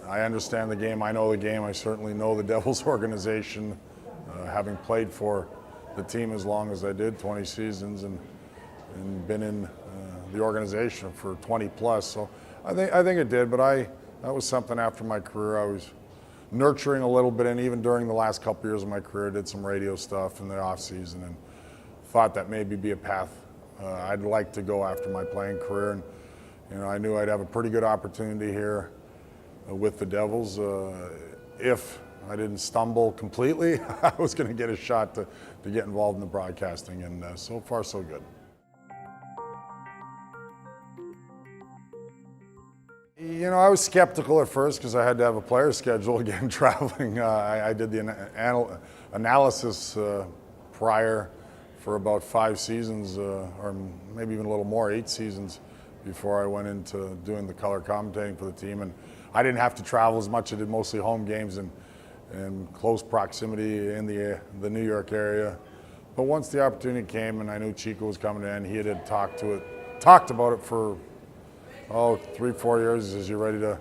I understand the game, I know the game, I certainly know the Devils organization, having played for the team as long as I did, 20 seasons, and been in the organization for 20 plus. So I think it did, but that was something after my career I was nurturing a little bit, and even during the last couple years of my career, did some radio stuff in the off season, and thought that maybe be a path I'd like to go after my playing career. And I knew I'd have a pretty good opportunity here with the Devils. If I didn't stumble completely, I was going to get a shot to get involved in the broadcasting, and so far so good. I was skeptical at first because I had to have a player schedule again, traveling. I did the analysis prior for about 5 seasons, or maybe even a little more, 8 seasons, before I went into doing the color commentating for the team. And I didn't have to travel as much. I did mostly home games in close proximity in the New York area. But once the opportunity came and I knew Chico was coming in, he had talked about it for 3-4 years. He says, "You ready to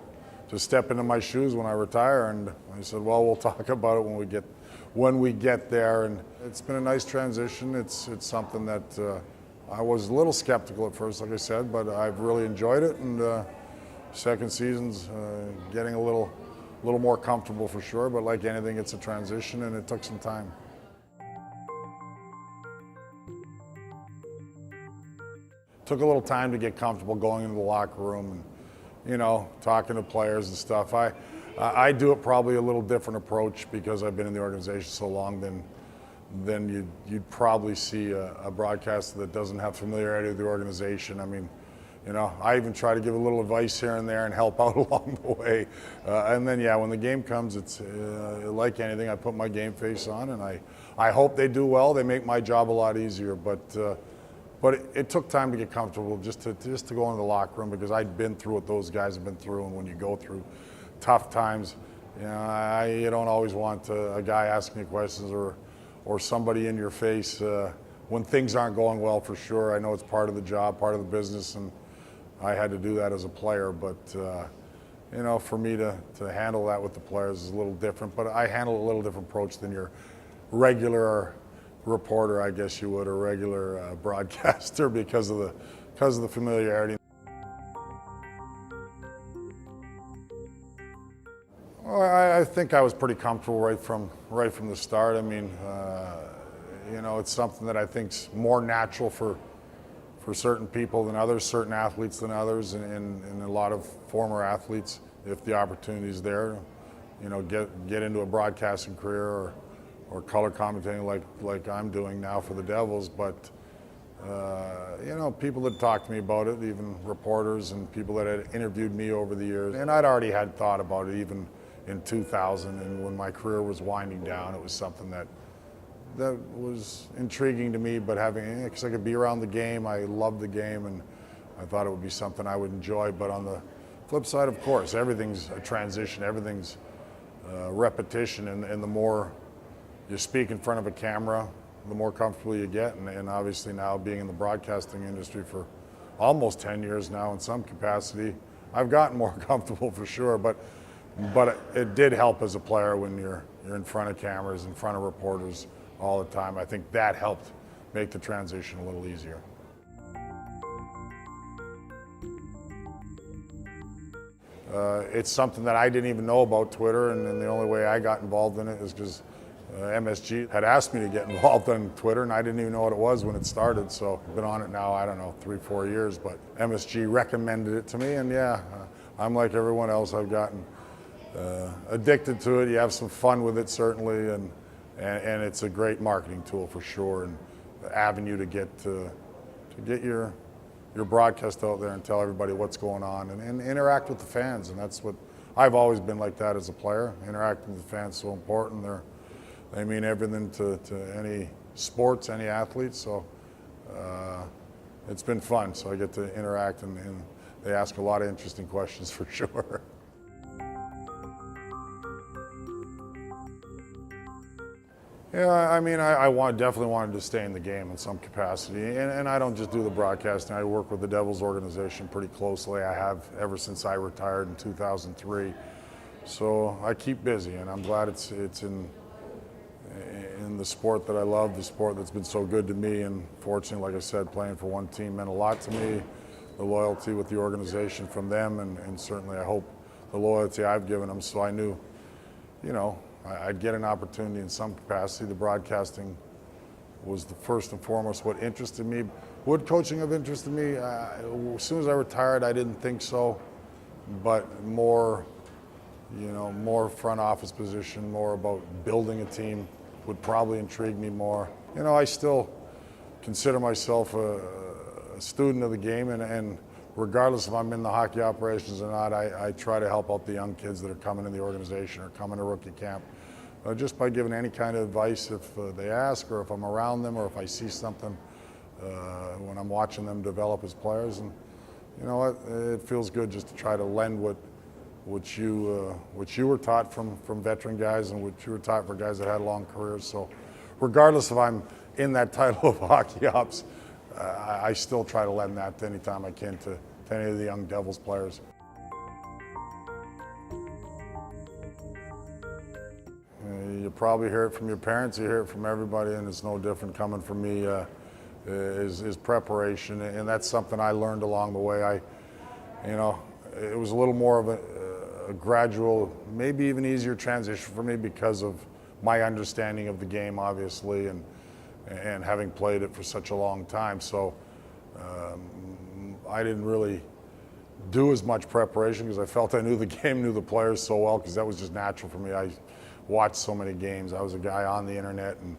step into my shoes when I retire?" And I said, "Well, we'll talk about it when we get there." And it's been a nice transition. It's something that I was a little skeptical at first, like I said, but I've really enjoyed it. And second season's getting a little more comfortable for sure. But like anything, it's a transition, and it took some time. Took a little time to get comfortable going into the locker room and, talking to players and stuff. I do it probably a little different approach because I've been in the organization so long than you'd probably see a broadcaster that doesn't have familiarity with the organization. I mean, I even try to give a little advice here and there and help out along the way. And then, when the game comes, it's like anything, I put my game face on, and I hope they do well. They make my job a lot easier, but it took time to get comfortable just to go into the locker room, because I'd been through what those guys have been through. And when you go through tough times, you don't always want a guy asking you questions or somebody in your face when things aren't going well, for sure. I know it's part of the job, part of the business, and I had to do that as a player. But, for me to handle that with the players is a little different. But I handle a little different approach than your regular reporter, I guess you would, or regular broadcaster, because of the familiarity. Well, I think I was pretty comfortable right from the start. I mean, it's something that I think's more natural for certain people than others, certain athletes than others, and a lot of former athletes, if the opportunity's there, get into a broadcasting career or color commentating like I'm doing now for the Devils. But people that talked to me about it, even reporters and people that had interviewed me over the years, and I'd already had thought about it even in 2000, and when my career was winding down, it was something that was intriguing to me. But because I could be around the game, I loved the game, and I thought it would be something I would enjoy. But on the flip side, of course, everything's a transition, everything's repetition, and the more you speak in front of a camera, the more comfortable you get. And obviously now, being in the broadcasting industry for almost 10 years now in some capacity, I've gotten more comfortable for sure. But it did help as a player when you're in front of cameras, in front of reporters all the time. I think that helped make the transition a little easier. It's something that I didn't even know about, Twitter, and the only way I got involved in it is because MSG had asked me to get involved on Twitter, and I didn't even know what it was when it started. So I've been on it now, I don't know, 3-4 years, but MSG recommended it to me, and I'm like everyone else. I've gotten addicted to it. You have some fun with it, certainly, and it's a great marketing tool for sure, and the avenue to get your broadcast out there and tell everybody what's going on, and interact with the fans. And that's what I've always been like that as a player. Interacting with the fans is so important. They mean everything to any sports, any athlete. So it's been fun. So I get to interact, and they ask a lot of interesting questions for sure. Yeah, I mean, definitely wanted to stay in the game in some capacity, and I don't just do the broadcasting. I work with the Devils organization pretty closely. I have ever since I retired in 2003. So I keep busy, and I'm glad it's in the sport that I love, the sport that's been so good to me. And fortunately, like I said, playing for one team meant a lot to me. The loyalty with the organization from them, and certainly I hope the loyalty I've given them. So I knew, you know, I'd get an opportunity in some capacity. The broadcasting was the first and foremost what interested me. Would coaching have interested me? As soon as I retired, I didn't think so, but more, you know, more front office position, more about building a team would probably intrigue me more. You know, I still consider myself a student of the game, and regardless if I'm in the hockey operations or not, I try to help out the young kids that are coming in the organization or coming to rookie camp, just by giving any kind of advice if they ask, or if I'm around them, or if I see something when I'm watching them develop as players. And you know what, it feels good just to try to lend what you were taught from veteran guys, and what you were taught for guys that had long careers. So regardless if I'm in that title of hockey ops, I still try to lend that anytime I can to any of the young Devils players. You probably hear it from your parents, you hear it from everybody, and it's no different coming from me, is preparation. And that's something I learned along the way. You know, it was a little more of a gradual, maybe even easier transition for me because of my understanding of the game, obviously, and having played it for such a long time. So I didn't really do as much preparation because I felt I knew the game, knew the players so well, because that was just natural for me. I watched so many games. I was a guy on the internet and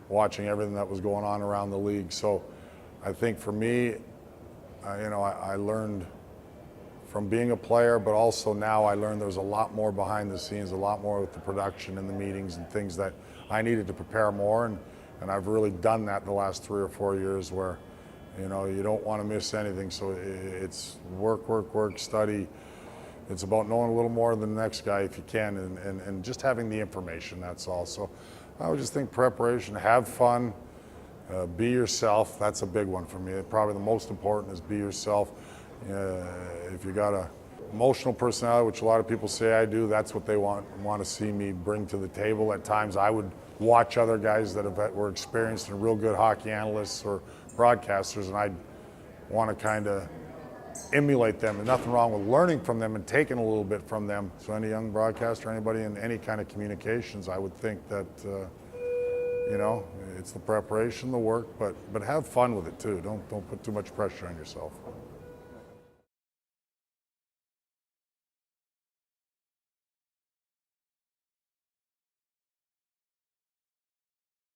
watching everything that was going on around the league. So I think for me, you know, I learned from being a player, but also now I learned there's a lot more behind the scenes, a lot more with the production and the meetings and things that I needed to prepare more. And I've really done that the last 3 or 4 years, where, you know, you don't want to miss anything. So it's work, study. It's about knowing a little more than the next guy if you can, and just having the information, that's all. So I would just think preparation, have fun, be yourself. That's a big one for me. Probably the most important is be yourself. If you got a emotional personality, which a lot of people say I do, that's what they want to see me bring to the table. At times I would watch other guys that were experienced and real good hockey analysts or broadcasters, and I'd want to kind of emulate them. And nothing wrong with learning from them and taking a little bit from them. So any young broadcaster, anybody in any kind of communications, I would think that you know, it's the preparation, the work, but have fun with it too. Don't put too much pressure on yourself.